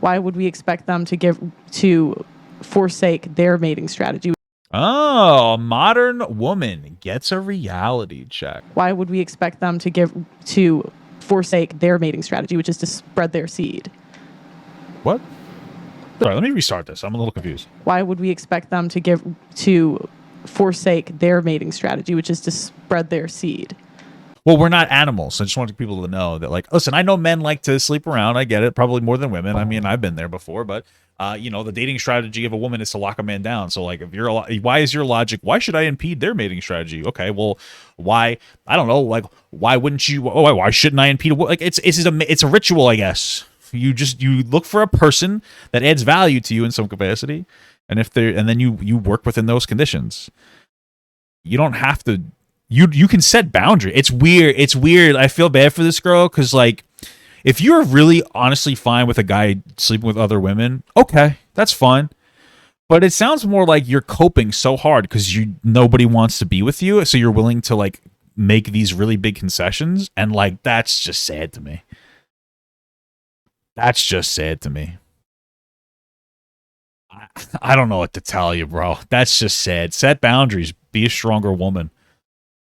Why would we expect them to forsake their mating strategy? Oh, a modern woman gets a reality check. Why would we expect them to forsake their mating strategy, which is to spread their seed? What? Sorry, let me restart this. I'm a little confused. Why would we expect them to forsake their mating strategy, which is to spread their seed? Well, we're not animals. So I just wanted people to know that, like, listen, I know men like to sleep around. I get it. Probably more than women. I mean, I've been there before, but you know, the dating strategy of a woman is to lock a man down. So like, if you're why is your logic, why should I impede their mating strategy? Okay, well, why? I don't know. Like, why wouldn't you? Oh, why shouldn't I impede? Like, it's a ritual, I guess. You look for a person that adds value to you in some capacity, and then you work within those conditions. You don't have to. You can set boundary. It's weird. I feel bad for this girl because, like, if you're really honestly fine with a guy sleeping with other women, okay, that's fine. But it sounds more like you're coping so hard because nobody wants to be with you, so you're willing to, like, make these really big concessions, and, like, that's just sad to me. That's just sad to me. I don't know what to tell you, bro. That's just sad. Set boundaries. Be a stronger woman.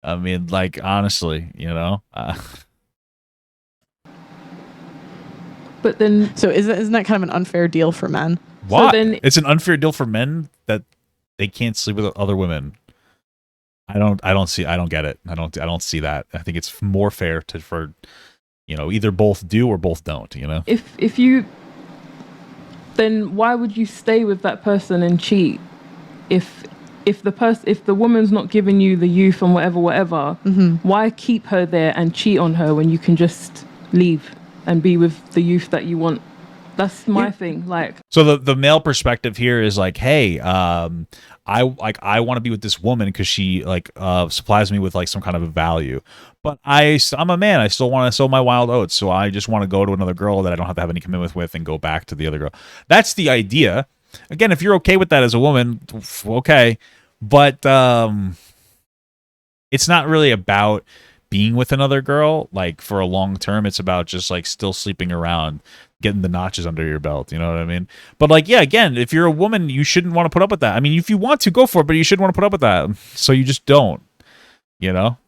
I mean, like, honestly, you know. But then, so isn't that kind of an unfair deal for men? Why? So then, it's an unfair deal for men that they can't sleep with other women. I don't get it. I don't see that. I think it's more fair for you know, either both do or both don't, you know. If you, then why would you stay with that person and cheat if the woman's not giving you the youth and whatever, why keep her there and cheat on her when you can just leave and be with the youth that you want? That's my thing. Like, so the male perspective here is like, hey, I want to be with this woman because she like supplies me with like some kind of a value, but I'm a man. I still want to sow my wild oats, so I just want to go to another girl that I don't have to have any commitment with and go back to the other girl. That's the idea. Again, if you're okay with that as a woman, okay, but it's not really about being with another girl like for a long term. It's about just like still sleeping around, getting the notches under your belt, you know what I mean? But like, yeah, again, if you're a woman, you shouldn't want to put up with that. I mean, if you want to, go for it, but you shouldn't want to put up with that. So you just don't, you know?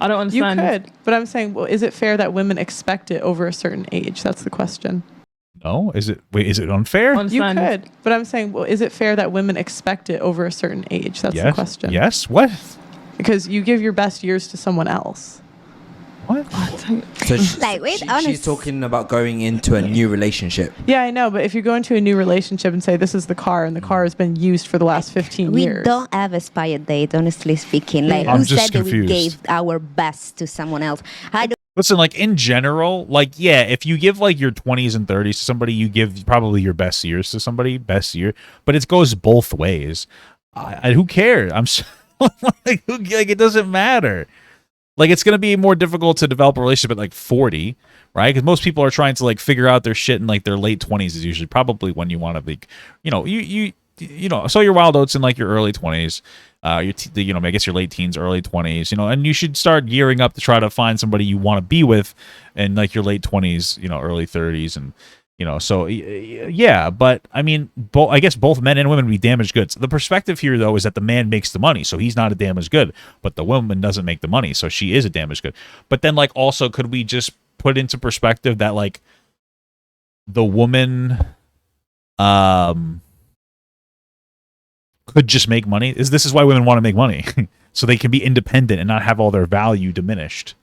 I don't understand. You could, but I'm saying, well, is it fair that women expect it over a certain age? That's the question. No, is it unfair? You could, but I'm saying, well, is it fair that women expect it over a certain age? That's the question. Yes. What? Because you give your best years to someone else. What? So she's talking about going into a new relationship. Yeah, I know, but if you go into a new relationship and say this is the car and the car has been used for the last 15 years. We don't have a expired date, honestly speaking. Like, I'm who just said that confused. we gave our best to someone else? Listen, like in general, like, yeah, if you give like your 20s and 30s to somebody, you give probably your best years to somebody, but it goes both ways. Who cares? Like, it doesn't matter. Like, it's going to be more difficult to develop a relationship at like 40, right? Because most people are trying to like figure out their shit in like their late 20s is usually probably when you want to like, you know, sow your wild oats in like your early 20s. I guess your late teens, early 20s, you know, and you should start gearing up to try to find somebody you want to be with in like your late 20s, you know, early 30s, and you know, so yeah. But I mean, I guess both men and women be damaged goods. The perspective here, though, is that the man makes the money, so he's not a damaged good, but the woman doesn't make the money, so she is a damaged good. But then, like, also, could we just put into perspective that like the woman, could just make money? This is why women want to make money, so they can be independent and not have all their value diminished,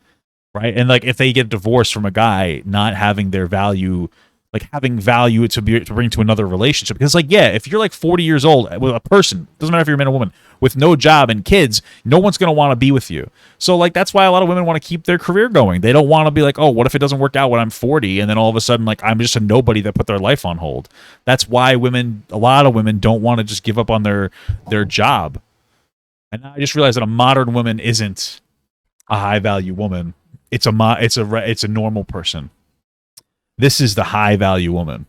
right? And like if they get divorced from a guy, not having their value, like having value to bring to another relationship. Because like, yeah, if you're like 40 years old with a person, doesn't matter if you're a man or woman, with no job and kids, no one's going to want to be with you. So like that's why a lot of women want to keep their career going. They don't want to be like, oh, what if it doesn't work out when I'm 40 and then all of a sudden like I'm just a nobody that put their life on hold. That's why a lot of women don't want to just give up on their job. And I just realized that a modern woman isn't a high value woman. It's a normal person. This is the high value woman.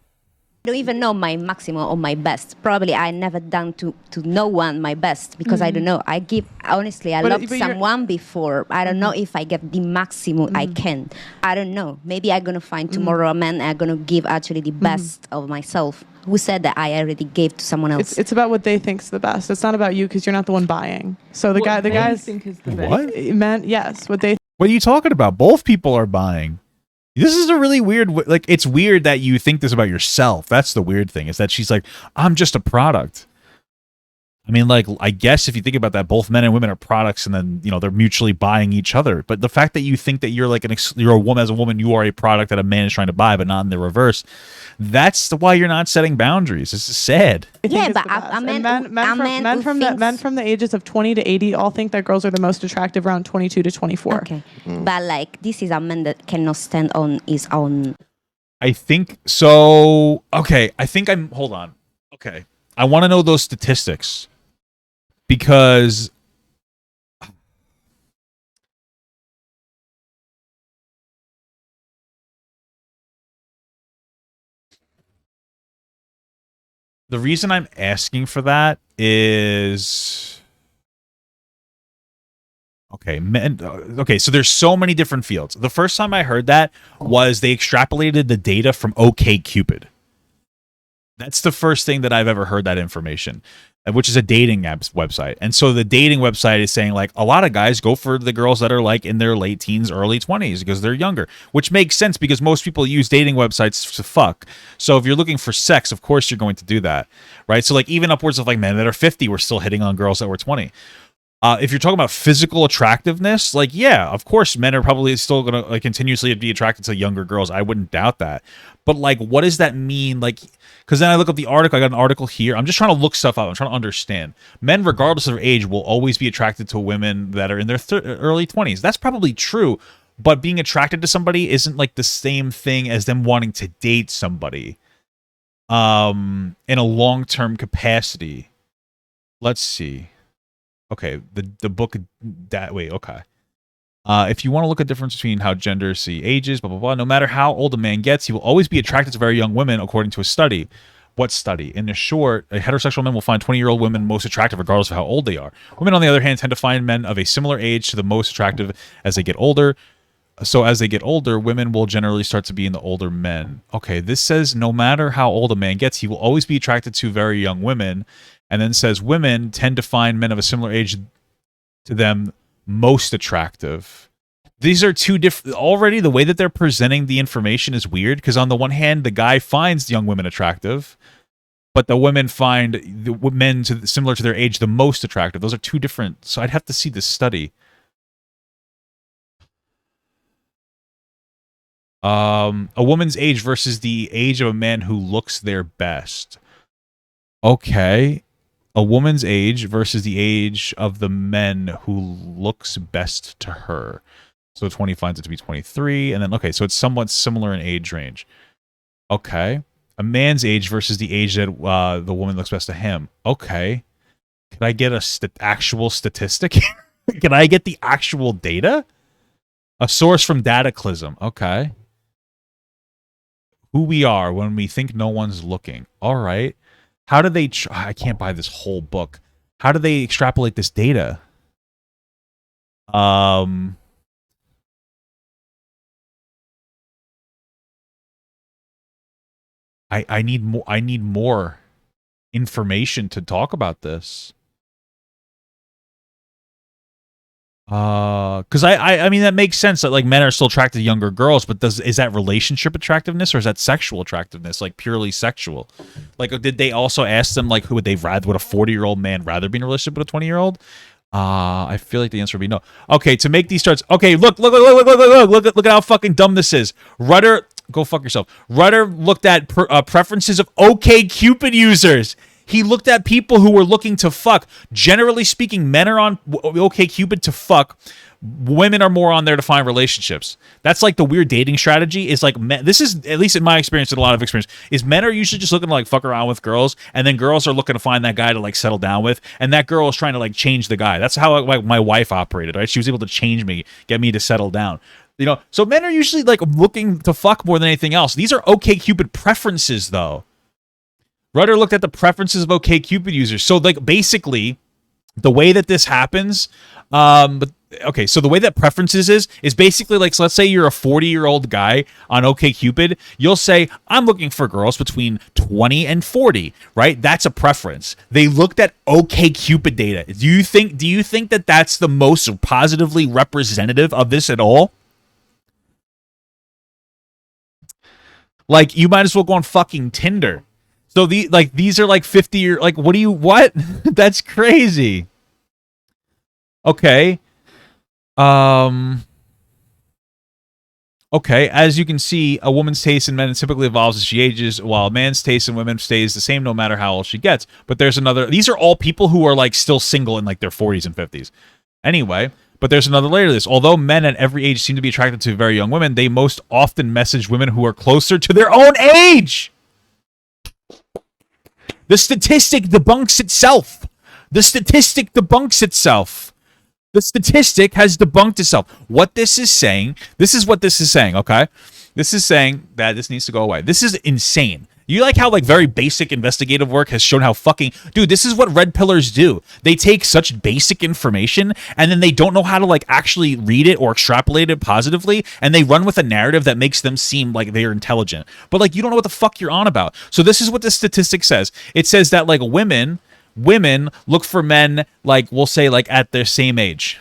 don't even know my maximum or my best. Probably I never done to no one my best because I don't know. I give honestly. I loved someone before. I don't know if I get the maximum I can. I don't know. Maybe I'm gonna find tomorrow a man. I'm gonna give actually the best of myself. Who said that I already gave to someone else? It's about what they think's the best. It's not about you because you're not the one buying. So the guys think is the best. What? Men, yes, what they. What are you talking about? Both people are buying. This is a really weird, like, it's weird that you think this about yourself. That's the weird thing, is that she's like, I'm just a product. I mean, like, I guess if you think about that, both men and women are products, and then, you know, they're mutually buying each other. But the fact that you think that you're like you're a woman, as a woman, you are a product that a man is trying to buy, but not in the reverse. That's why you're not setting boundaries. This is sad. Yeah, but men from the ages of 20 to 80 all think that girls are the most attractive around 22 to 24. Okay, but like this is a man that cannot stand on his own. I think so. Okay, I think I'm. Hold on. Okay, I want to know those statistics because. The reason I'm asking for that is okay, men. Okay, so there's so many different fields. The first time I heard that was they extrapolated the data from OkCupid. That's the first thing that I've ever heard that information, which is a dating apps website. And so the dating website is saying like a lot of guys go for the girls that are like in their late teens, early 20s because they're younger, which makes sense because most people use dating websites to fuck. So if you're looking for sex, of course you're going to do that, right? So like even upwards of like men that are 50 were still hitting on girls that were 20. If you're talking about physical attractiveness, like, yeah, of course, men are probably still going to like continuously be attracted to younger girls. I wouldn't doubt that. But like, what does that mean? Like, because then I look up the article. I got an article here. I'm just trying to look stuff up. I'm trying to understand. Men, regardless of their age, will always be attracted to women that are in their early 20s. That's probably true. But being attracted to somebody isn't like the same thing as them wanting to date somebody in a long-term capacity. Let's see. Okay, the book that wait, okay. If you want to look at the difference between how gender see ages, blah blah blah, no matter how old a man gets, he will always be attracted to very young women, according to a study. What study? In the short, a heterosexual man will find 20-year-old women most attractive regardless of how old they are. Women, on the other hand, tend to find men of a similar age to the most attractive as they get older. So as they get older, women will generally start to be in the older men. Okay, this says no matter how old a man gets, he will always be attracted to very young women. And then says women tend to find men of a similar age to them most attractive. These are two different. Already, the way that they're presenting the information is weird because on the one hand, the guy finds young women attractive, but the women find the men similar to their age the most attractive. Those are two different. So I'd have to see this study. A woman's age versus the age of a man who looks their best. Okay. A woman's age versus the age of the men who looks best to her. So 20 finds it to be 23. And then, okay, so it's somewhat similar in age range. Okay. A man's age versus the age that the woman looks best to him. Okay. Can I get a actual statistic? Can I get the actual data? A source from Dataclysm. Okay. Who we are when we think no one's looking. All right. How do they... I can't buy this whole book. How do they extrapolate this data? I need more. I need more information to talk about this. Because I mean that makes sense that like men are still attracted to younger girls, but is that relationship attractiveness or is that sexual attractiveness, like purely sexual? Like, did they also ask them like who would they rather, would a 40-year-old man rather be in a relationship with a 20-year-old? I feel like the answer would be no. Okay, to make these charts. Okay, look at how fucking dumb this is. Rudder, go fuck yourself. Rudder looked at preferences of OkCupid users. He looked at people who were looking to fuck. Generally speaking, men are on OkCupid to fuck. Women are more on there to find relationships. That's like the weird dating strategy. Is like men, this is at least in my experience and a lot of experience. Is men are usually just looking to like fuck around with girls, and then girls are looking to find that guy to like settle down with, and that girl is trying to like change the guy. That's how like my wife operated. Right? She was able to change me, get me to settle down. You know, so men are usually like looking to fuck more than anything else. These are OkCupid preferences, though. Rudder looked at the preferences of OkCupid users. So, like, basically, the way that this happens, okay, so the way that preferences is basically like, so let's say you're a 40-year-old guy on OkCupid. You'll say, I'm looking for girls between 20 and 40, right? That's a preference. They looked at OkCupid data. Do you think that that's the most positively representative of this at all? Like, you might as well go on fucking Tinder. So these are like 50 year, like, what? That's crazy. Okay. Okay, as you can see, a woman's taste in men typically evolves as she ages, while a man's taste in women stays the same no matter how old she gets. But there's another, these are all people who are like still single in like their 40s and 50s. Anyway, but there's another layer to this. Although men at every age seem to be attracted to very young women, they most often message women who are closer to their own age. The statistic debunks itself. The statistic debunks itself. The statistic has debunked itself. What this is saying, this is what this is saying, okay? This is saying that this needs to go away. This is insane. You like how, like, very basic investigative work has shown how fucking... Dude, this is what red pillars do. They take such basic information, and then they don't know how to, like, actually read it or extrapolate it positively, and they run with a narrative that makes them seem like they're intelligent. But, like, you don't know what the fuck you're on about. So this is what the statistic says. It says that, like, women look for men, like, we'll say, like, at their same age,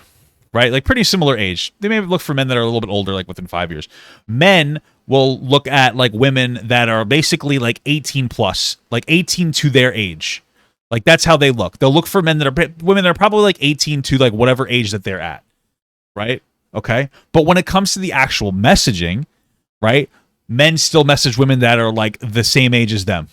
right? Like, pretty similar age. They may look for men that are a little bit older, like within 5 years. Men will look at, like, women that are basically, like, 18 plus, like 18 to their age. Like, that's how they look. They'll look for women that are probably, like, 18 to, like, whatever age that they're at, right? Okay? But when it comes to the actual messaging, right, men still message women that are, like, the same age as them.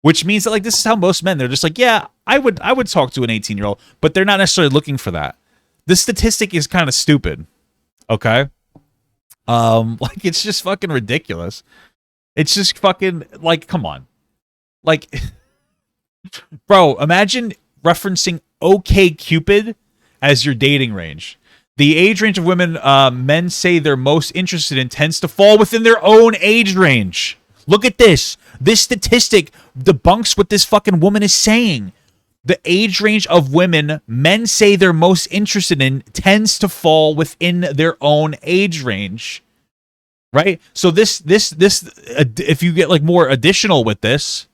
Which means that, like, this is how most men, they're just like, yeah, I would talk to an 18-year-old, but they're not necessarily looking for that. This statistic is kind of stupid. Okay? Like, it's just fucking ridiculous. It's just fucking, like, come on. Like, bro, imagine referencing OkCupid as your dating range. The age range of women men say they're most interested in tends to fall within their own age range. Look at this. This statistic debunks what this fucking woman is saying. The age range of women men say they're most interested in tends to fall within their own age range. Right? So this if you get, like, more additional with this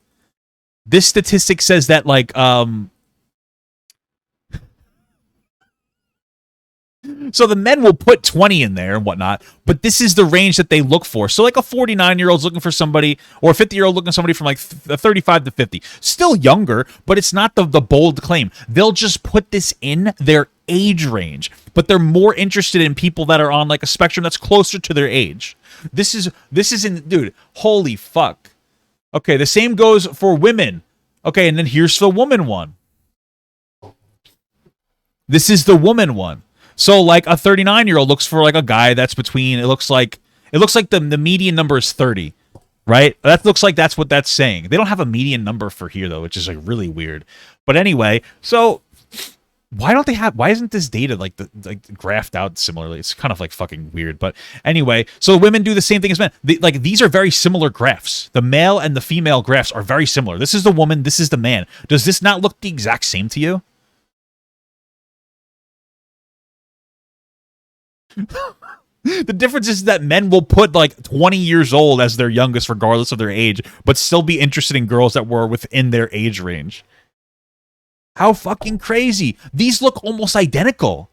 statistic says that, like, so the men will put 20 in there and whatnot, but this is the range that they look for. So, like, a 49-year-old's looking for somebody, or a 50-year-old looking for somebody from, like, 35 to 50. Still younger, but it's not the bold claim. They'll just put this in their age range, but they're more interested in people that are on, like, a spectrum that's closer to their age. This is in, dude, holy fuck. Okay, the same goes for women. Okay, and then here's the woman one. This is the woman one. So, like, a 39-year-old looks for, like, a guy that's between, it looks like the median number is 30, right? That looks like that's what that's saying. They don't have a median number for here, though, which is, like, really weird. But anyway, so why isn't this data, like, graphed out similarly? It's kind of, like, fucking weird. But anyway, so women do the same thing as men. Like, these are very similar graphs. The male and the female graphs are very similar. This is the woman, this is the man. Does this not look the exact same to you? The difference is that men will put, like, 20 years old as their youngest regardless of their age, but still be interested in girls that were within their age range. How fucking crazy. These look almost identical.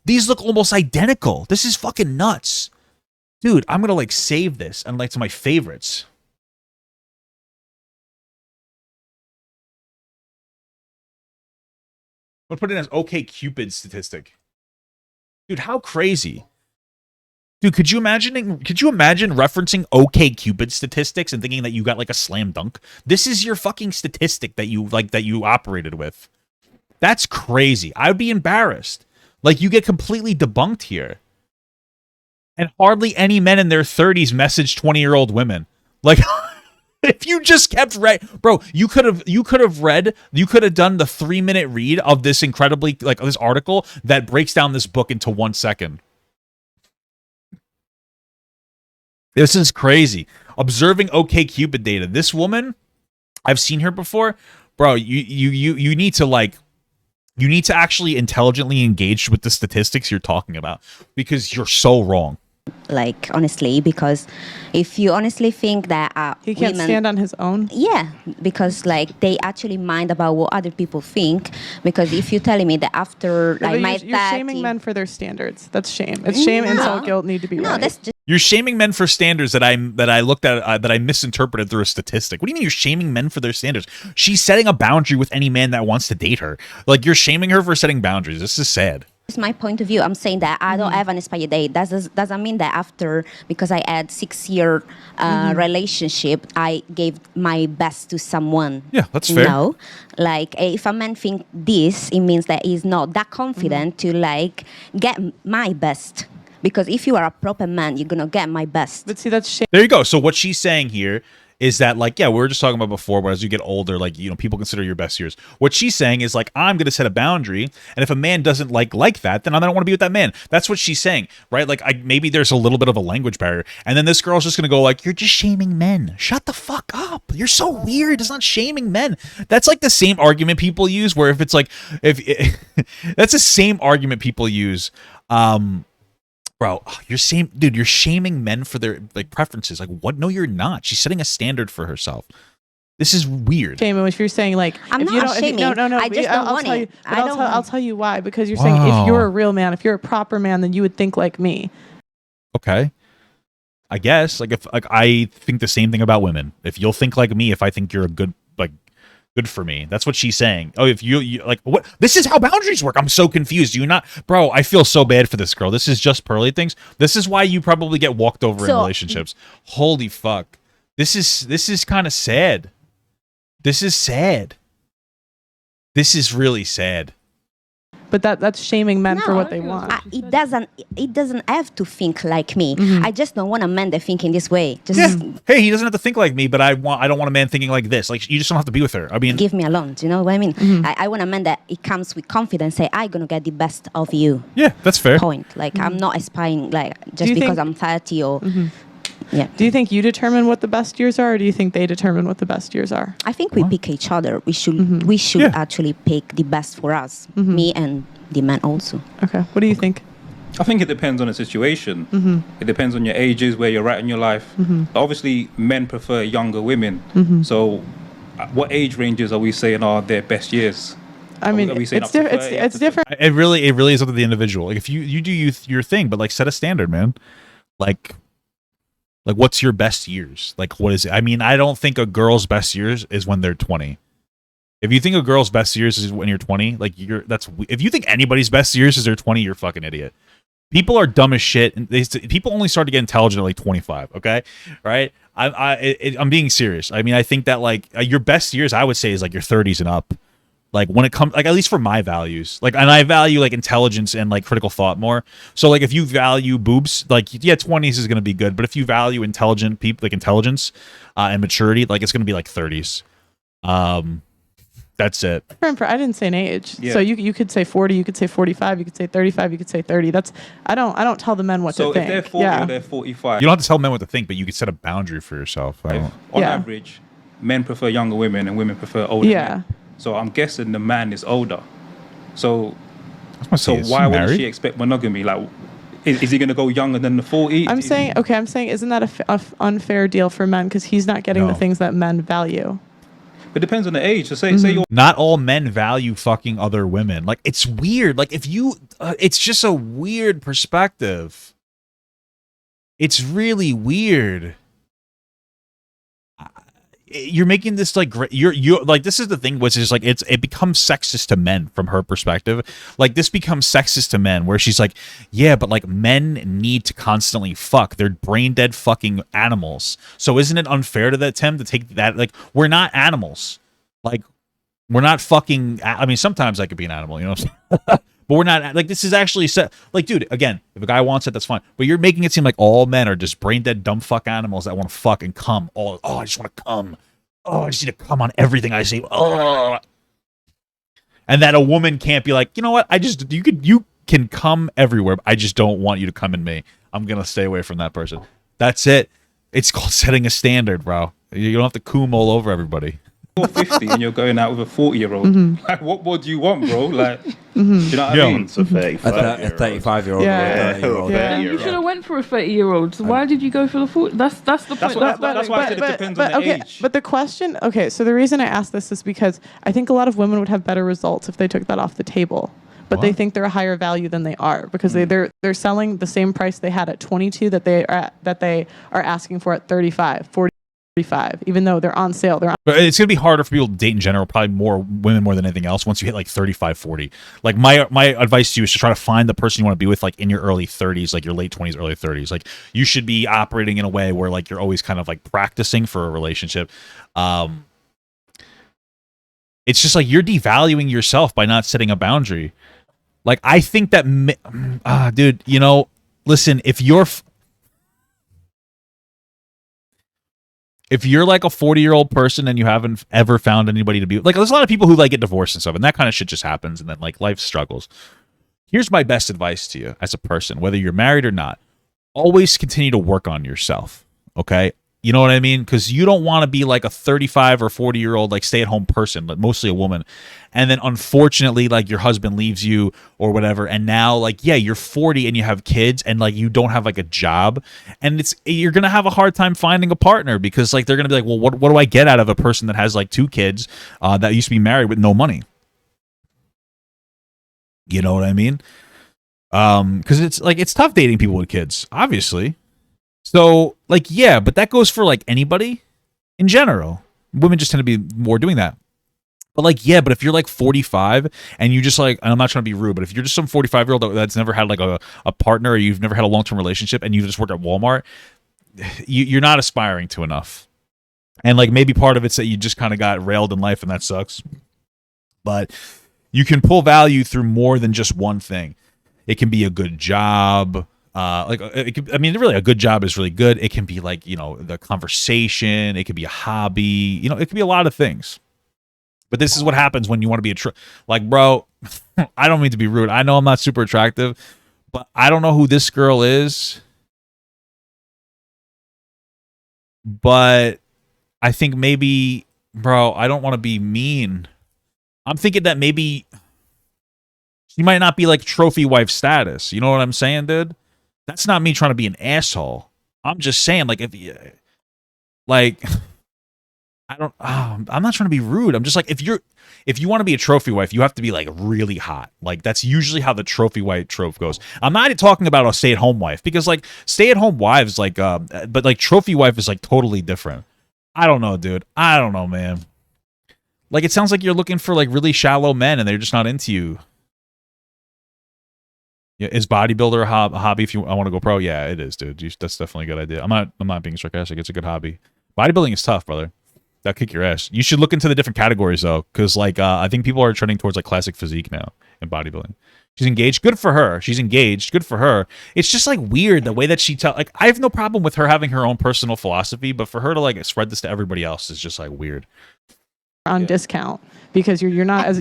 This is fucking nuts. Dude, I'm gonna, like, save this and, like, to my favorites. I'm gonna put it as OkCupid statistic. Dude, how crazy. Dude, could you imagine referencing OkCupid statistics and thinking that you got, like, a slam dunk? This is your fucking statistic that you operated with. That's crazy. I would be embarrassed. Like, you get completely debunked here. And hardly any men in their 30s message 20-year-old women. Like, if you just kept bro, you could have done the 3-minute read of this incredibly, like, this article that breaks down this book into 1 second. This is crazy. Observing OkCupid data. This woman I've seen her before, bro. You need to like. You need to actually intelligently engage with the statistics you're talking about because you're so wrong. Like, honestly, because if you honestly think that he can't women, stand on his own. Yeah, because like they actually mind about what other people think. Because if you're telling me that after like But my you're 30 shaming men for their standards. That's shame. It's shame, insult, guilt need to be no, right. that's just You're shaming men for standards that I looked at that I misinterpreted through a statistic. What do you mean you're shaming men for their standards? She's setting a boundary with any man that wants to date her. Like you're shaming her for setting boundaries. This is sad. my point of view. I'm saying that I don't have an expired date. That doesn't mean that after, because I had 6-year relationship, I gave my best to someone. Yeah, that's fair. No, like if a man think this, it means that he's not that confident to like get my best. Because if you are a proper man, you're gonna get my best. But see, that's shame. There you go. So what she's saying here is that, like, yeah, we were just talking about before, but as you get older, like, you know, people consider your best years. What she's saying is, like, I'm going to set a boundary, and if a man doesn't like that, then I don't want to be with that man. That's what she's saying, right? Like, maybe there's a little bit of a language barrier, and then this girl's just going to go, like, you're just shaming men. Shut the fuck up. You're so weird. It's not shaming men. That's, like, the same argument people use, where if it's, like, that's the same argument people use, bro, you're shaming men for their like preferences. Like, what? No, you're not. She's setting a standard for herself. This is weird. Shame if you're saying like, I'm if not you don't, shaming. no. I just don't want it. I'll tell you why. Because you're saying if you're a real man, if you're a proper man, then you would think like me. Okay, I guess like if like I think the same thing about women. If you'll think like me, if I think you're a good good for me. That's what she's saying. Oh, if you like what? This is how boundaries work. I'm so confused. You not, bro? I feel so bad for this girl. This is just pearly things. This is why you probably get walked over in relationships. Holy fuck. This is kind of sad. This is sad. This is really sad. But that's shaming men for what they want. It doesn't have to think like me. I just don't want a man that think in this way. Just Hey, he doesn't have to think like me, but I don't want a man thinking like this. Like, you just don't have to be with her. I mean, give me alone. Do you know what I mean? I want a man that it comes with confidence. Say, I'm gonna get the best of you. Yeah, that's fair. Point. Like I'm not aspying like just because I'm 30 or. Yeah. Do you think you determine what the best years are, or do you think they determine what the best years are? I think we pick each other. We should actually pick the best for us. Me and the man also. Okay. What do you think? I think it depends on the situation. It depends on your ages, where you're at in your life. Obviously, men prefer younger women. So, what age ranges are we saying are their best years? I mean, it's different. It really is up to the individual. Like, if you do your thing, but like set a standard, man. Like what's your best years? Like, what is it? I mean, I don't think a girl's best years is when they're 20. If you think a girl's best years is when you're 20, like if you think anybody's best years is their 20, you're a fucking idiot. People are dumb as shit, and people only start to get intelligent at like 25. Okay, right? I'm being serious. I mean, I think that like your best years, I would say, is like your 30s and up. Like when it comes, like at least for my values, like, and I value like intelligence and like critical thought more. So like if you value boobs, like yeah, 20s is gonna be good, but if you value intelligent people, like intelligence and maturity, like it's gonna be like 30s. That's it. I didn't say an age, so you could say 40, you could say 45, you could say 35, you could say 30. That's I don't tell the men what to think. So if they're 40 or they're 45, you don't have to tell men what to think, but you could set a boundary for yourself. On average, men prefer younger women and women prefer older men. So I'm guessing the man is older. So why would she expect monogamy? Like, is he going to go younger than the 40? I'm saying, isn't that a unfair deal for men because he's not getting the things that men value? It depends on the age. So say you're not all men value fucking other women. Like, it's weird. Like, if you, it's just a weird perspective. It's really weird. You're making this like you're like, this is the thing, which is like it becomes sexist to men from her perspective. Like, this becomes sexist to men, where she's like, yeah, but like men need to constantly fuck. They're brain dead fucking animals. So isn't it unfair to them to take that? Like, we're not animals. Like, we're not fucking. I mean, sometimes I could be an animal, you know what I'm saying? But we're not, like, this is actually set. Like, dude, again, if a guy wants it, that's fine. But you're making it seem like all men are just brain dead, dumb fuck animals that want to fuck and come. Oh, I just want to come. Oh, I just need to come on everything I say. Oh. And that a woman can't be like, you know what? You can come everywhere, but I just don't want you to come in me. I'm going to stay away from that person. That's it. It's called setting a standard, bro. You don't have to coom all over everybody. you're 50 and you're going out with a 40-year-old, like, what more do you want, bro? Like, do you know what I mean? It's a 35-year-old. Yeah. You should have went for a 30-year-old. So why did you go for the 40? That's the point. That's why I said it depends on the age. But the question, so the reason I asked this is because I think a lot of women would have better results if they took that off the table. But they think they're a higher value than they are because they're selling the same price they had at 22 that they are asking for at 35, 45, even though they're on sale. But it's gonna be harder for people to date in general. Probably more women more than anything else. Once you hit like 35, 40, like my advice to you is to try to find the person you want to be with, like in your early 30s, like your late 20s, early 30s. Like you should be operating in a way where like you're always kind of like practicing for a relationship. It's just like you're devaluing yourself by not setting a boundary. Like, I think that, dude, you know, listen, if you're like a 40-year-old person and you haven't ever found anybody to be like, there's a lot of people who like get divorced and stuff, and that kind of shit just happens, and then like life struggles. Here's my best advice to you as a person, whether you're married or not, always continue to work on yourself. Okay. You know what I mean? Because you don't want to be like a 35 or 40-year-old like stay-at-home person, but mostly a woman. And then unfortunately, like your husband leaves you or whatever. And now like, yeah, you're 40 and you have kids and like you don't have like a job. And you're going to have a hard time finding a partner because like they're going to be like, well, what do I get out of a person that has like 2 kids that used to be married with no money? You know what I mean? Because it's tough dating people with kids, obviously. So, like, yeah, but that goes for, like, anybody in general. Women just tend to be more doing that. But, like, yeah, but if you're, like, 45 and you just, like, and I'm not trying to be rude, but if you're just some 45-year-old that's never had, like, a partner or you've never had a long-term relationship and you just work at Walmart, you're not aspiring to enough. And, like, maybe part of it's that you just kind of got railed in life and that sucks. But you can pull value through more than just one thing. It can be a good job. Really, a good job is really good. It can be like, you know, the conversation. It could be a hobby. You know, it could be a lot of things. But this is what happens when you want to be like, bro, I don't mean to be rude. I know I'm not super attractive, but I don't know who this girl is. But I think maybe, bro, I don't want to be mean. I'm thinking that maybe she might not be like trophy wife status. You know what I'm saying, dude? That's not me trying to be an asshole. I'm just saying, like, I'm not trying to be rude. I'm just like, if you want to be a trophy wife, you have to be like really hot. Like that's usually how the trophy wife trope goes. I'm not talking about a stay-at-home wife because like stay-at-home wives, like, but like trophy wife is like totally different. I don't know, dude. I don't know, man. Like it sounds like you're looking for like really shallow men and they're just not into you. Yeah, is bodybuilder a hobby if I want to go pro? Yeah, it is, dude. That's definitely a good idea. I'm not being sarcastic. It's a good hobby. Bodybuilding is tough, brother. That'll kick your ass. You should look into the different categories though, because like I think people are trending towards like classic physique now in bodybuilding. She's engaged. Good for her. She's engaged. Good for her. It's just like weird the way that she like I have no problem with her having her own personal philosophy, but for her to like spread this to everybody else is just like weird. On discount because you're not as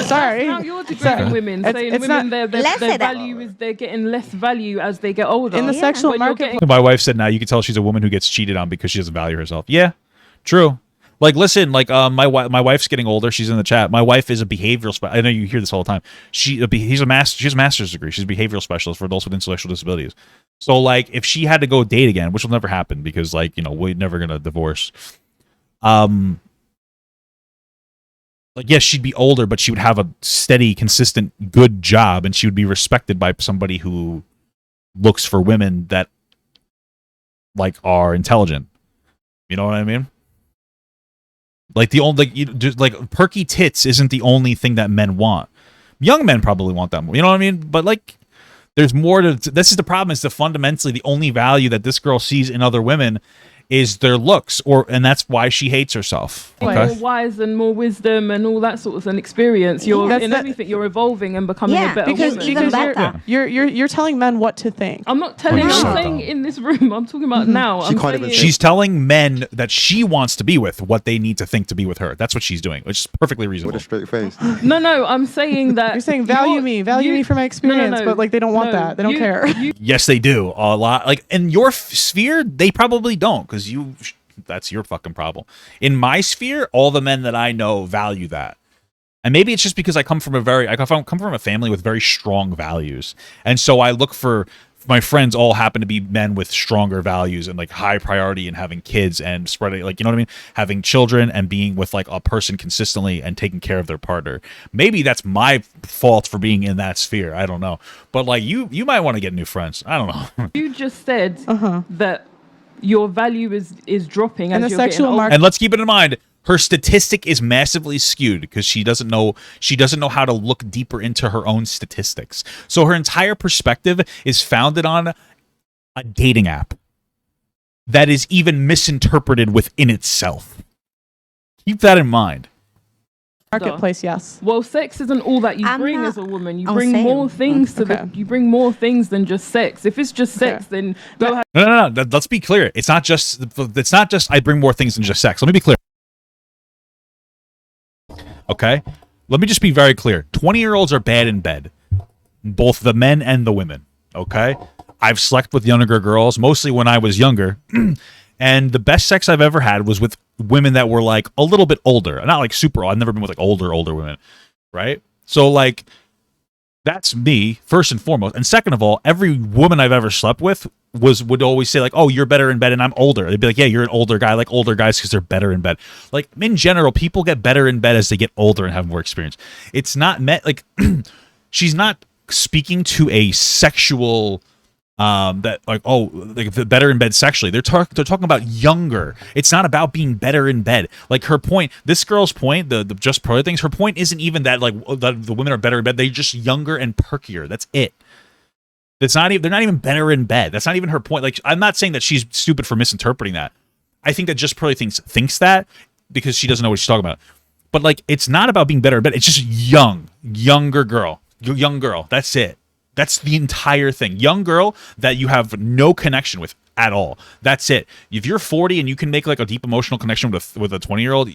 sorry. Now you're degrading women, saying women their value is they're getting less value as they get older. In the sexual market, my wife said now you can tell she's a woman who gets cheated on because she doesn't value herself. Yeah, true. Like listen, like my wife's getting older. She's in the chat. My wife is a behavioral specialist. I know you hear this all the time. She has a master's degree. She's a behavioral specialist for adults with intellectual disabilities. So like if she had to go date again, which will never happen because like you know we're never gonna divorce. Like, yes, she'd be older, but she would have a steady, consistent, good job, and she would be respected by somebody who looks for women that, like, are intelligent. You know what I mean? Like, like perky tits isn't the only thing that men want. Young men probably want that more. You know what I mean? But, like, there's more to... This is the problem, is that fundamentally the only value that this girl sees in other women is their looks, and that's why she hates herself. Okay? More wise and more wisdom and all that sort of an experience. You're in everything. You're evolving and becoming a better woman. You're telling men what to think. I'm not telling. I'm saying in this room. I'm talking about now. She's telling men that she wants to be with what they need to think to be with her. That's what she's doing, which is perfectly reasonable. With a straight face. No, I'm saying that you're saying value me for my experience, but like they don't want that. They don't care. Yes, they do a lot. Like in your sphere, they probably don't because you that's your fucking problem. In my sphere, all the men that I know value that. And maybe it's just because I come from a family with very strong values. And so I look for my friends all happen to be men with stronger values and like high priority in having kids and spreading, like, you know what I mean? Having children and being with like a person consistently and taking care of their partner. Maybe that's my fault for being in that sphere. I don't know. But like you might want to get new friends. I don't know. You just said that your value is dropping and as the you're sexual getting older. And let's keep it in mind, her statistic is massively skewed because she doesn't know how to look deeper into her own statistics. So her entire perspective is founded on a dating app that is even misinterpreted within itself. Keep that in mind. Marketplace, yes. Well, sex isn't all that you bring as a woman. You bring same. more things you bring more things than just sex. If it's just sex, then go ahead. No. Let's be clear. It's not just I bring more things than just sex. Let me be clear. Okay? Let me just be very clear. 20-year-olds are bad in bed. Both the men and the women. Okay? I've slept with younger girls, mostly when I was younger. And the best sex I've ever had was with women that were like a little bit older. Not like super old. I've never been with like older women. Right? So like that's me, first and foremost. And second of all, every woman I've ever slept with would always say like, oh, you're better in bed and I'm older. They'd be like, yeah, you're an older guy. I like older guys because they're better in bed. Like in general, people get better in bed as they get older and have more experience. It's not like she's not speaking to a sexual that like, oh, like the better in bed sexually. They're talking about younger. It's not about being better in bed. Like her point, this girl's point, the Just Pearly Things, her point isn't even that like the women are better in bed. They're just younger and perkier. That's it. It's not even, they're not even better in bed. That's not even her point. Like, I'm not saying that she's stupid for misinterpreting that. I think that Just Pearly Things thinks that because she doesn't know what she's talking about. But like, it's not about being better in bed. It's just younger girl. Young girl. That's it. That's the entire thing. Young girl that you have no connection with at all. That's it. If you're 40 and you can make like a deep emotional connection with a 20-year-old,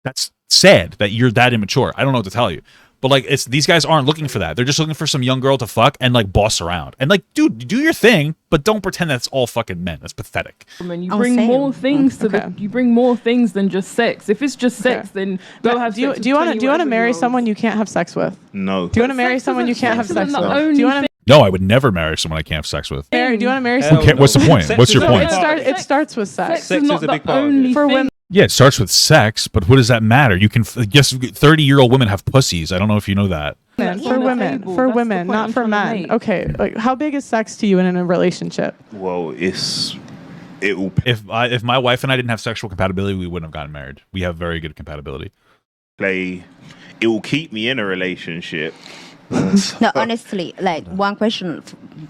that's sad that you're that immature. I don't know what to tell you. But like, it's these guys aren't looking for that. They're just looking for some young girl to fuck and like boss around. And like, dude, do your thing, but don't pretend that's all fucking men. That's pathetic. You bring more things you bring more things than just sex. If it's just sex, then go have sex. Do you want to marry someone you can't have sex with? No. Do you want to marry someone you can't have sex with? Do you want to? No, I would never marry someone I can't have sex with. Do you want to marry someone? What's the point? What's your point? It starts with sex. Sex is not the only for thing. women. Yeah, it starts with sex, but what does that matter? You can guess 30-year-old women have pussies. I don't know if you know that. For women, not for men. Okay, like how big is sex to you in a relationship? Well, it will. If my wife and I didn't have sexual compatibility, we wouldn't have gotten married. We have very good compatibility. It will keep me in a relationship. No, honestly, like one question,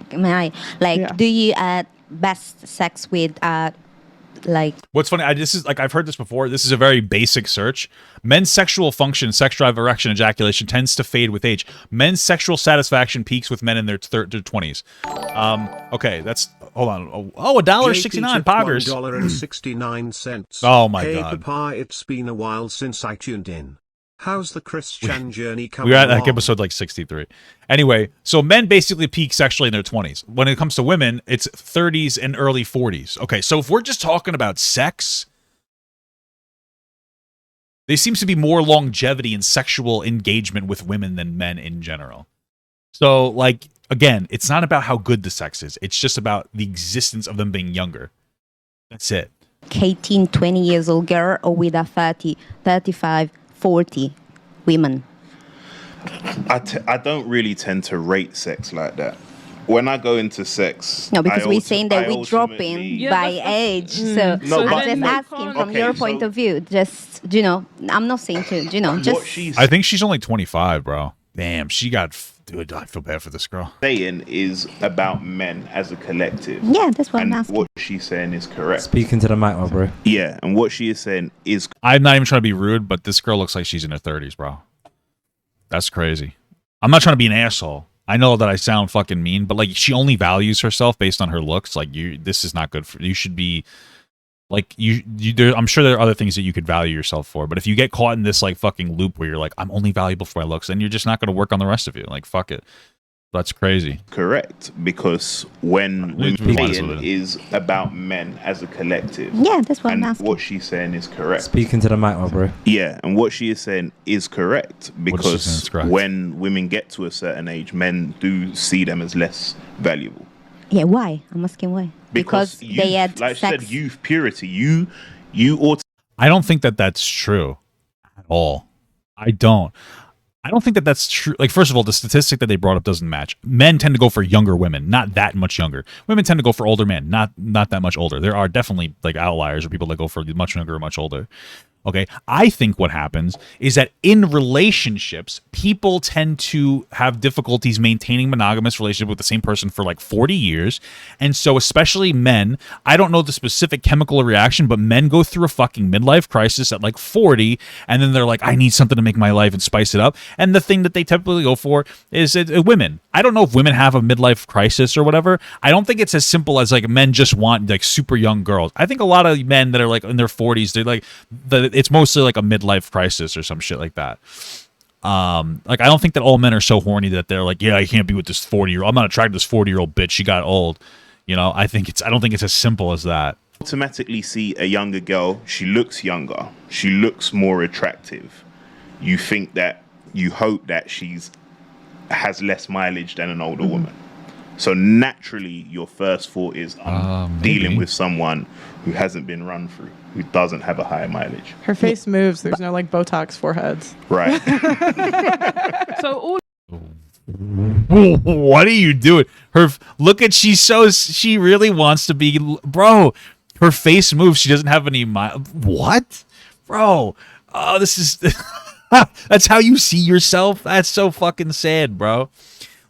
do you best sex with like? What's funny, I've heard this before. This is a very basic search. Men's sexual function, sex drive, erection, ejaculation tends to fade with age. Men's sexual satisfaction peaks with men in their 20s. Okay, that's hold on. Oh, $1.69 poggers. $1.69. Oh my hey, god. Papa, it's been a while since I tuned in. How's the Christian journey coming We were at like along? episode like 63. Anyway, so men basically peak sexually in their 20s. When it comes to women, it's 30s and early 40s. Okay, so if we're just talking about sex, there seems to be more longevity in sexual engagement with women than men in general. So, like, again, it's not about how good the sex is. It's just about the existence of them being younger. That's it. 18, 20 years old girl or with a 30, 35, 40 women? I don't really tend to rate sex like that. When I go into sex, no, because we're saying that we're dropping by age. So No, I'm just asking from your point of view. Just I'm not saying to just. I think she's only 25, bro. Damn, she got. Dude, I feel bad for this girl. Saying is about men as a collective. Yeah, that's what and I'm asking. what she's saying is correct. Speaking to the mic, my bro. Yeah, and what she is saying is. I'm not even trying to be rude, but this girl looks like she's in her 30s, bro. That's crazy. I'm not trying to be an asshole. I know that I sound fucking mean, but like she only values herself based on her looks. Like this is not good for you. Should be like I'm sure there are other things that you could value yourself for, but if you get caught in this like fucking loop where you're like, I'm only valuable for my looks, then you're just not going to work on the rest of you. Like fuck it. That's crazy. Correct, because when women is about men as a collective. Yeah, that's what I'm and asking. what she's saying is correct. Speaking to the mic, my bro. Yeah, and what she is saying is correct, because when women get to a certain age, men do see them as less valuable. Yeah, why? I'm asking why. Because youth, they had like sex. I said, youth purity. You ought. I don't think that that's true at all. I don't think that that's true. Like, first of all, the statistic that they brought up doesn't match. Men tend to go for younger women, not that much younger. Women tend to go for older men, not that much older. There are definitely like outliers or people that go for much younger or much older. Okay, I think what happens is that in relationships, people tend to have difficulties maintaining monogamous relationship with the same person for like 40 years. And so especially men, I don't know the specific chemical reaction, but men go through a fucking midlife crisis at like 40, and then they're like, I need something to make my life and spice it up. And the thing that they typically go for is women. I don't know if women have a midlife crisis or whatever. I don't think it's as simple as like men just want like super young girls. I think a lot of men that are like in their 40s, they're like it's mostly like a midlife crisis or some shit like that. Like I don't think that all men are so horny that they're like, yeah, I can't be with this 40-year-old. I'm not attracted to this 40-year-old bitch. She got old. You know, I don't think it's as simple as that. Automatically see a younger girl. She looks younger. She looks more attractive. You hope that has less mileage than an older woman. So naturally, your first thought is dealing with someone who hasn't been run through, who doesn't have a higher mileage. Her face moves. There's no like Botox foreheads. Right. So all. What are you doing? She really wants to be, bro. Her face moves. She doesn't have any what, bro? Oh, this is. That's how you see yourself? That's so fucking sad, bro.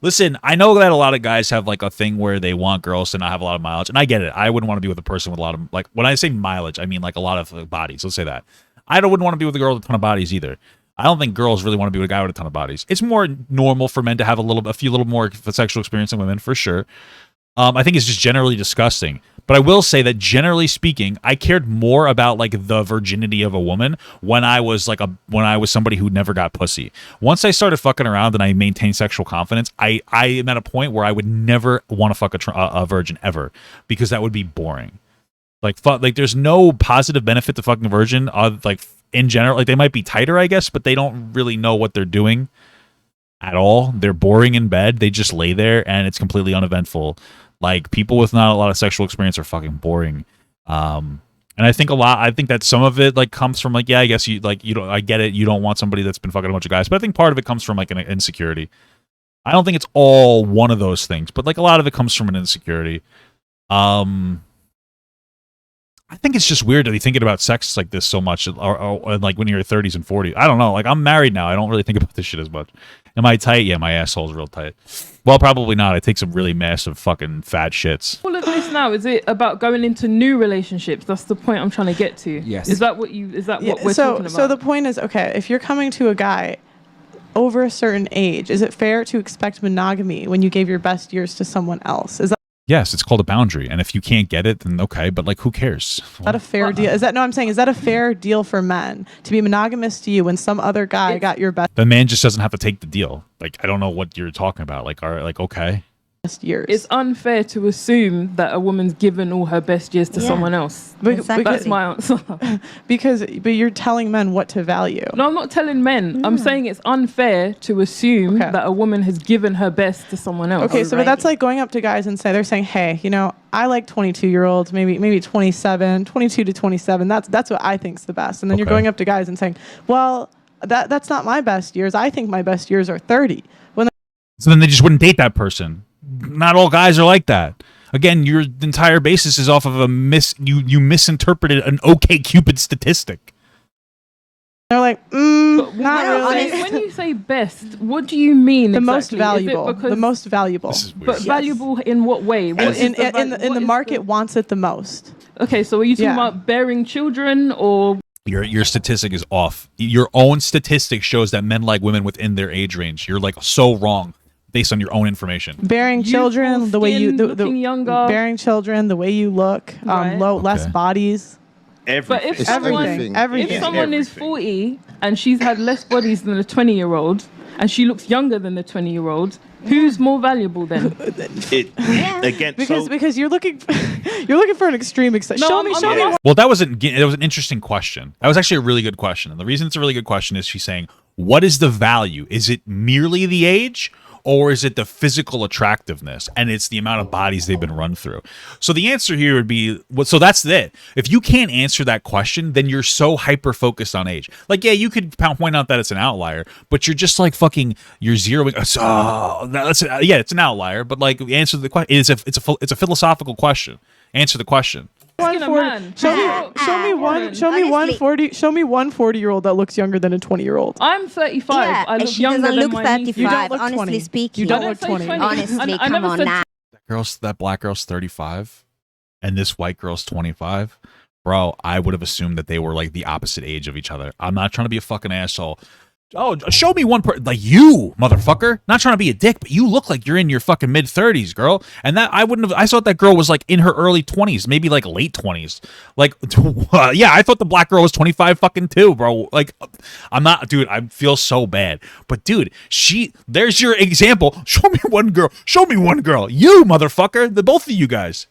Listen, I know that a lot of guys have like a thing where they want girls to not have a lot of mileage, and I get it. I wouldn't want to be with a person with a lot of, like, when I say mileage, I mean like a lot of bodies. Let's say that. Wouldn't want to be with a girl with a ton of bodies either. I don't think girls really want to be with a guy with a ton of bodies. It's more normal for men to have a few more sexual experience than women, for sure. I think it's just generally disgusting. But I will say that generally speaking, I cared more about like the virginity of a woman when I was somebody who never got pussy. Once I started fucking around and I maintained sexual confidence, I am at a point where I would never want to fuck a virgin ever, because that would be boring. Like there's no positive benefit to fucking a virgin. Like in general, like they might be tighter, I guess, but they don't really know what they're doing at all. They're boring in bed. They just lay there and it's completely uneventful. Like people with not a lot of sexual experience are fucking boring. And I think that some of it like comes from like, yeah, I guess I get it. You don't want somebody that's been fucking a bunch of guys, but I think part of it comes from like an insecurity. I don't think it's all one of those things, but like a lot of it comes from an insecurity. I think it's just weird to be thinking about sex like this so much, or like when you're in your 30s and 40s. I don't know. Like I'm married now. I don't really think about this shit as much. Am I tight? Yeah, my asshole's real tight. Well, probably not. I take some really massive fucking fat shits. All of this now, is it about going into new relationships? That's the point I'm trying to get to. Yes. Is that what we're talking about? So the point is, okay, if you're coming to a guy over a certain age, is it fair to expect monogamy when you gave your best years to someone else? Is that Yes, it's called a boundary, and if you can't get it, then okay. But like, who cares? Is that a fair deal? Is that a fair deal for men to be monogamous to you when some other guy got your best? The man just doesn't have to take the deal. Like, I don't know what you're talking about. Like, okay. Years. It's unfair to assume that a woman's given all her best years to someone else. Exactly. That's my answer. But you're telling men what to value. No, I'm not telling men. I'm saying it's unfair to assume that a woman has given her best to someone else. Okay, so but that's like going up to guys and they're saying, hey, I like 22-year-olds, maybe 27, 22 to 27. That's what I think's the best. And then you're going up to guys and saying, well, that's not my best years. I think my best years are 30. So then they just wouldn't date that person. Not all guys are like that. Again, your entire basis is off of you misinterpreted an OkCupid statistic. They're like, not really. When you say best, what do you mean? The exactly? most valuable. The most valuable. But valuable in what way? In the market wants it the most. Okay, so are you talking about bearing children or? Your statistic is off. Your own statistic shows that men like women within their age range. You're like so wrong based on your own information. Bearing children, the way you looking younger. Bearing children, the way you look, less bodies. But if everything. If someone is 40 and she's had less bodies than a 20-year-old and she looks younger than the 20-year-old, Who's more valuable then? Again, because you're looking for an extreme exception. Show me. Well, that was an interesting question. That was actually a really good question. And the reason it's a really good question is she's saying, what is the value? Is it merely the age? Or is it the physical attractiveness and it's the amount of bodies they've been run through? So the answer here would be, so that's it. If you can't answer that question, then you're so hyper-focused on age. Like, yeah, you could point out that it's an outlier, but you're just like fucking, you're zeroing, it's an outlier, but like answer the question. It's a philosophical question. Answer the question. Show me one 40-year-old that looks younger than a 20-year-old. I'm 35. Yeah, I look she younger doesn't than look my 35. You don't look honestly 20. speaking, You don't look 20. Honestly, come on now. That black girl's 35, and this white girl's 25. Bro, I would have assumed that they were like the opposite age of each other. I'm not trying to be a fucking asshole. Oh, show me one person like you, motherfucker. Not trying to be a dick, but you look like you're in your fucking mid-30s, girl. And that I thought that girl was like in her early 20s, maybe like late 20s. Like, yeah, I thought the black girl was 25 fucking too, bro. Like, I'm not, dude. I feel so bad, but dude, there's your example. Show me one girl. You, motherfucker. The both of you guys.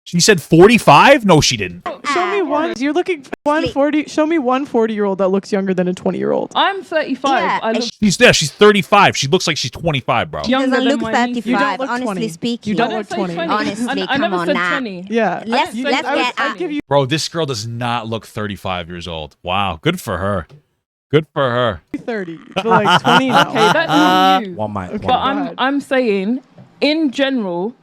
She said 45? No, she didn't. Show me one. You're looking for 140. Show me one 40-year-old that looks younger than a 20-year-old. I'm 35. Yeah, She's 35. She looks like she's 25, bro. She doesn't look 35. You don't look honestly 20. speaking, You don't look 20. Honestly, I come never on said now. 20. Yeah. Let's get. I'd give you. Bro, this girl does not look 35 years old. Wow, good for her. Good for her. 30, but like 20 now. Okay, that's not you. One mic. Okay. But I'm saying, in general,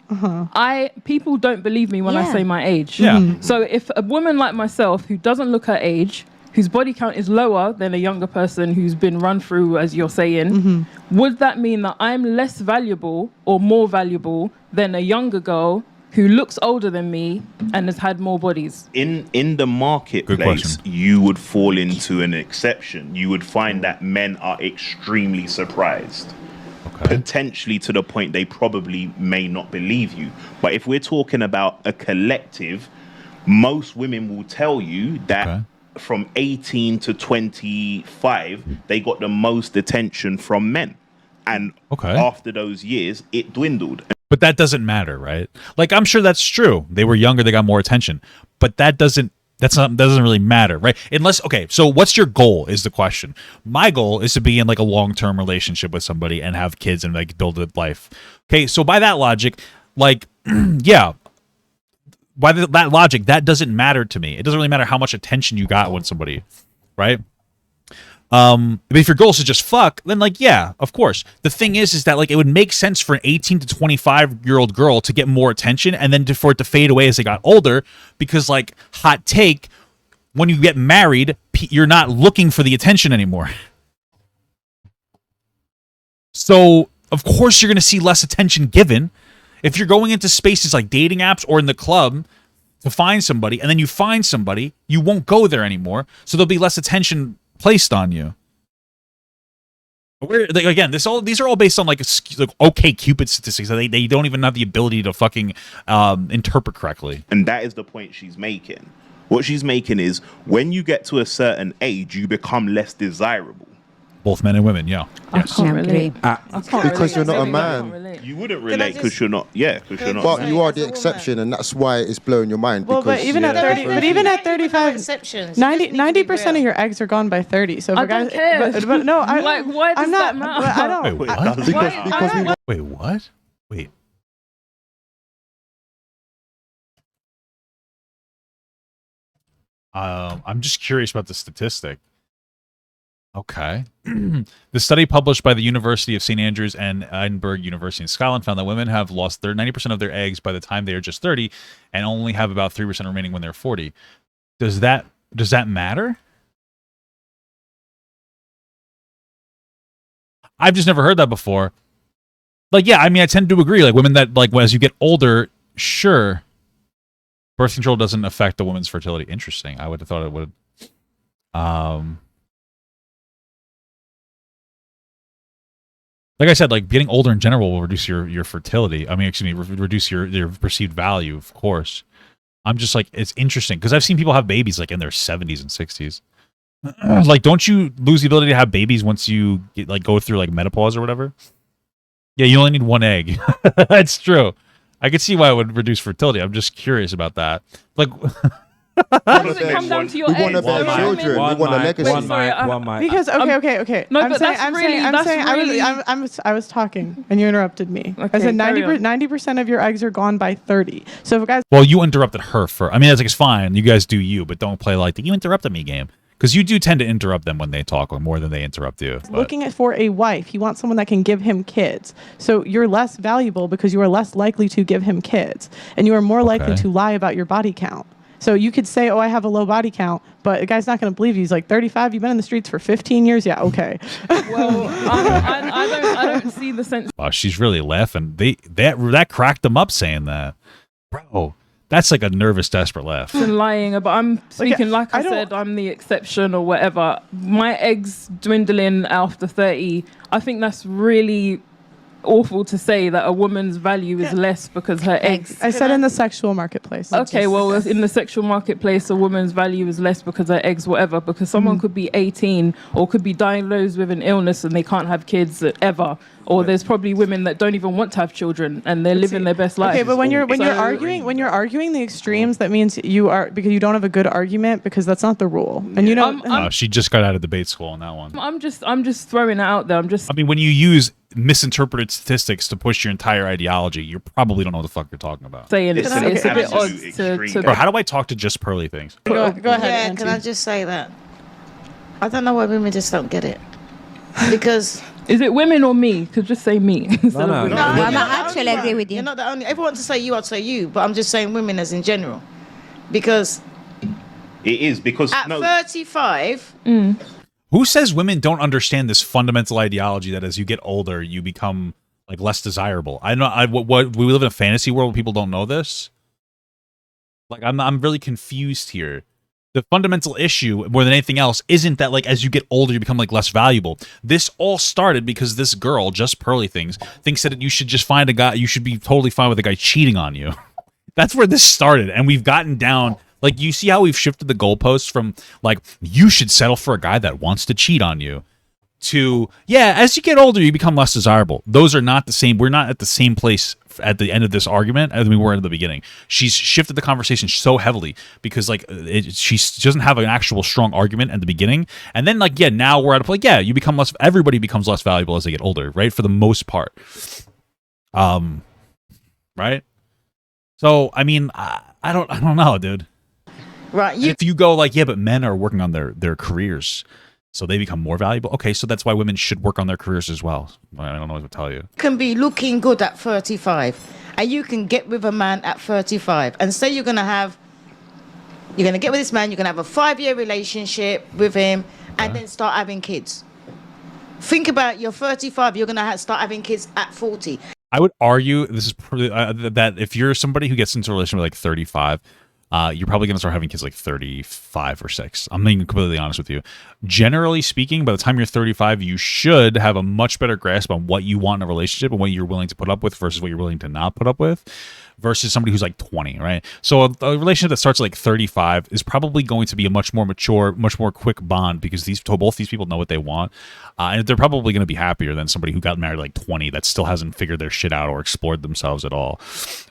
people don't believe me when I say my age. Yeah. So if a woman like myself who doesn't look her age, whose body count is lower than a younger person who's been run through, as you're saying, would that mean that I'm less valuable or more valuable than a younger girl who looks older than me and has had more bodies? In the marketplace, you would fall into an exception. You would find that men are extremely surprised. Potentially to the point they probably may not believe you. But if we're talking about a collective, most women will tell you that from 18 to 25, they got the most attention from men. And after those years, it dwindled. But that doesn't matter, right? Like, I'm sure that's true. They were younger, they got more attention. But that doesn't really matter, right? Unless, so what's your goal is the question. My goal is to be in like a long-term relationship with somebody and have kids and like build a life. Okay, so by that logic, like, yeah, by that logic, that doesn't matter to me. It doesn't really matter how much attention you got with somebody, right? But if your goal is to just fuck, then like, yeah, of course. The thing is that like it would make sense for an 18 to 25-year-old girl to get more attention and then for it to fade away as they got older, because like, hot take, when you get married, you're not looking for the attention anymore. So of course you're going to see less attention given. If you're going into spaces like dating apps or in the club to find somebody, and then you find somebody, you won't go there anymore. So there'll be less attention placed on you. Again, these are all based on like OkCupid statistics. They don't even have the ability to fucking interpret correctly. And that is the point she's making. What she's making is when you get to a certain age, you become less desirable. Both men and women, yeah. Yes. I can't relate. Because you're not a man. You wouldn't relate because you're not. Yeah, because you're not. But you are the exception, and that's why it's blowing your mind. Well, but even at 35, 90% of your eggs are gone by 30. So if I don't care. But no, like, why does that matter? I don't. Wait, what? Wait, what? Wait. I'm just curious about the statistic. Okay. The study published by the University of St. Andrews and Edinburgh University in Scotland found that women have lost 90% of their eggs by the time they are just 30 and only have about 3% remaining when they're 40. Does that matter? I've just never heard that before. Like, yeah, I mean, I tend to agree. Like, women that, like, as you get older, sure, birth control doesn't affect a woman's fertility. Interesting. I would have thought it would. Like I said, like getting older in general will reduce your fertility. I mean, excuse me, reduce your perceived value, of course. I'm just like, it's interesting because I've seen people have babies like in their 70s and 60s. Like, don't you lose the ability to have babies once you get, like go through like menopause or whatever? Yeah, you only need one egg. That's true. I could see why it would reduce fertility. I'm just curious about that. Like, how does it come down to your eggs? We want to bear children. We want a legacy. One mic. Because okay. No, but that's really. I was talking and you interrupted me. Okay, I said 90% of your eggs are gone by 30. So if a guy's well, you interrupted her first. I mean, it's fine. You guys do you, but don't play like the you interrupted me game. Because you do tend to interrupt them when they talk more than they interrupt you. Looking for a wife, he wants someone that can give him kids. So you're less valuable because you are less likely to give him kids. And you are more likely to lie about your body count. So you could say, oh, I have a low body count, but a guy's not going to believe you. He's like, 35, you've been in the streets for 15 years? Yeah, okay. Well, I don't see the sense. Wow, she's really laughing. That cracked them up saying that. Bro, that's like a nervous, desperate laugh. And lying, but I'm speaking like I said, I'm the exception or whatever. My eggs dwindling after 30, I think that's really awful to say that a woman's value is less because her eggs. I said in the sexual marketplace. Okay, well, in the sexual marketplace, a woman's value is less because her eggs, whatever, because someone could be 18 or could be diagnosed with an illness and they can't have kids ever. Or there's probably women that don't even want to have children and they're living their best life. Okay, but when you're arguing the extremes, that means you are because you don't have a good argument because that's not the rule. And you know, she just got out of debate school on that one. I'm just throwing it out there. I mean, when you use misinterpreted statistics to push your entire ideology, you probably don't know what the fuck you're talking about. Saying it's a bit odd to Bro, how do I talk to Just Pearly Things? Go ahead. Yeah, Auntie. can I just say that? I don't know why women just don't get it. Because is it women or me? Because just say me. No, I actually agree with you. You're not the only. If I want to say you, I'd say you. But I'm just saying women as in general, because it is because at 35. Who says women don't understand this fundamental ideology that as you get older, you become like less desirable? I know. What we live in a fantasy world where people don't know this. Like I'm really confused here. The fundamental issue, more than anything else, isn't that like as you get older you become like less valuable. This all started because this girl, Just Pearly Things, thinks that you should just find a guy. You should be totally fine with a guy cheating on you. That's where this started, and we've gotten down. Like you see how we've shifted the goalposts from like you should settle for a guy that wants to cheat on you to as you get older you become less desirable. Those are not the same. We're not at the same place at the end of this argument as we were at the beginning. She's shifted the conversation so heavily because like she doesn't have an actual strong argument at the beginning, and then like now we're at a place you become less. Everybody becomes less valuable as they get older, right? For the most part, right? So I mean, I don't know, dude. Right. If you go like but men are working on their careers. So they become more valuable. Okay, so that's why women should work on their careers as well. I don't know what to tell you. Can be looking good at 35, and you can get with a man at 35, and say you're gonna get with this man. You're gonna have a 5-year relationship with him, and then start having kids. Think about you're 35. You're gonna start having kids at 40. I would argue this is probably, that if you're somebody who gets into a relationship with like 35. You're probably going to start having kids like 35 or 6. I'm being completely honest with you. Generally speaking, by the time you're 35, you should have a much better grasp on what you want in a relationship and what you're willing to put up with versus what you're willing to not put up with versus somebody who's like 20, right? So a relationship that starts at like 35 is probably going to be a much more mature, much more quick bond because both these people know what they want. And they're probably going to be happier than somebody who got married like 20 that still hasn't figured their shit out or explored themselves at all.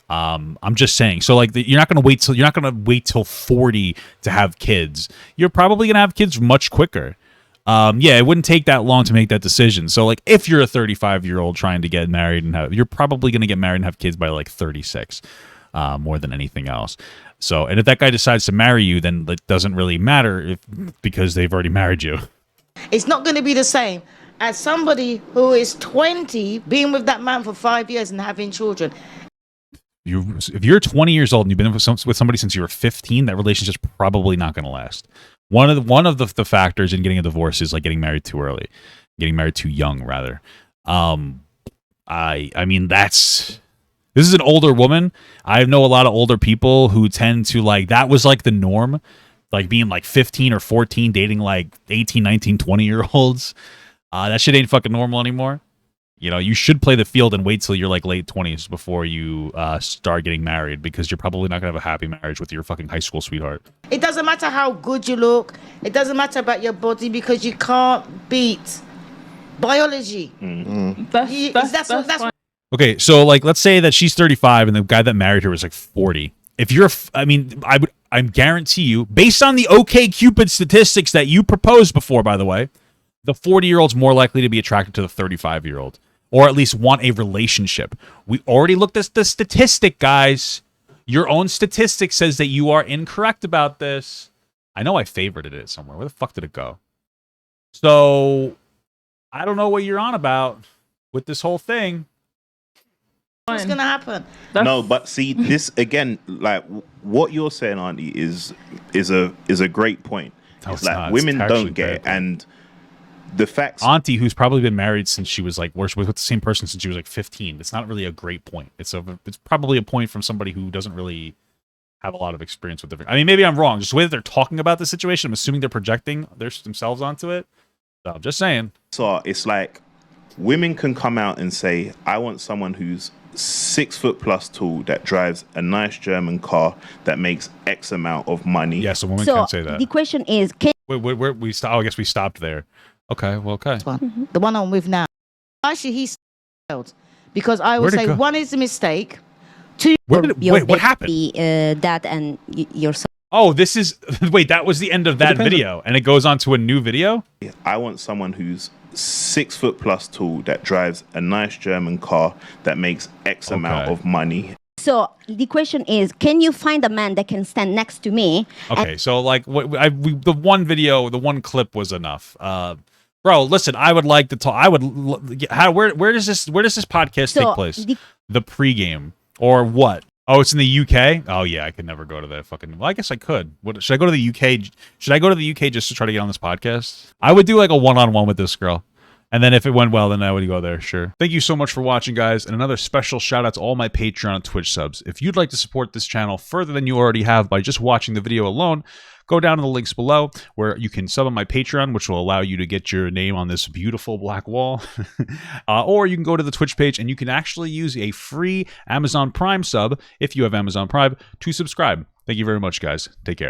I'm just saying. So like you're not going to wait till 40 to have kids. You're probably going to have kids much quicker. It wouldn't take that long to make that decision. So like if you're a 35-year-old trying to get married you're probably going to get married and have kids by like 36, more than anything else. So, and if that guy decides to marry you, then it doesn't really matter because they've already married you. It's not going to be the same as somebody who is 20 being with that man for 5 years and having children. If you're 20 years old and you've been with somebody since you were 15, that relationship's probably not going to last. One of the factors in getting a divorce is like getting married too early, getting married too young, rather. I mean, this is an older woman. I know a lot of older people who tend to like, that was like the norm, like being like 15 or 14, dating like 18, 19, 20-year-olds. That shit ain't fucking normal anymore. You know, you should play the field and wait till you're like late 20s before you start getting married because you're probably not going to have a happy marriage with your fucking high school sweetheart. It doesn't matter how good you look. It doesn't matter about your body because you can't beat biology. That's Okay, so like, let's say that she's 35 and the guy that married her was like 40. If you're, I guarantee you, based on the OkCupid statistics that you proposed before, by the way, the 40-year-old's more likely to be attracted to the 35-year-old, or at least want a relationship. We already looked at the statistic, guys. Your own statistic says that you are incorrect about this. I know I favorited it somewhere. Where the fuck did it go? So, I don't know what you're on about with this whole thing. What's gonna happen? No, but see, this again, like what you're saying, Auntie, is a great point. No, it's like women don't get it, and the facts. Auntie, who's probably been married since she was like, with the same person since she was like 15. It's not really a great point. It's probably a point from somebody who doesn't really have a lot of experience with different. I mean, maybe I'm wrong. Just the way that they're talking about the situation, I'm assuming they're projecting themselves onto it. So I'm just saying. So it's like women can come out and say, "I want someone who's 6 foot plus tall that drives a nice German car that makes X amount of money." Yes, a woman can say that. The question is, can we stop? Oh, I guess we stopped there. Okay, well, okay. The one I'm with now. Actually, he's because I would say one is a mistake. Two. Wait, what happened? Dad and your son. Oh, this is wait. That was the end of that video, and it goes on to a new video. I want someone who's 6 foot plus tall that drives a nice German car that makes X amount of money. So the question is, can you find a man that can stand next to me? Okay, so like the one video, the one clip was enough. Bro, listen, I would like to talk. Where does this podcast take place? The pregame or what? Oh, it's in the UK? Oh yeah, I could never go to that fucking. Well, I guess I could. Should I go to the UK? Should I go to the UK just to try to get on this podcast? I would do like a one-on-one with this girl. And then if it went well, then I would go there, sure. Thank you so much for watching, guys. And another special shout out to all my Patreon and Twitch subs. If you'd like to support this channel further than you already have by just watching the video alone, go down to the links below where you can sub on my Patreon, which will allow you to get your name on this beautiful black wall. Or you can go to the Twitch page and you can actually use a free Amazon Prime sub, if you have Amazon Prime, to subscribe. Thank you very much, guys. Take care.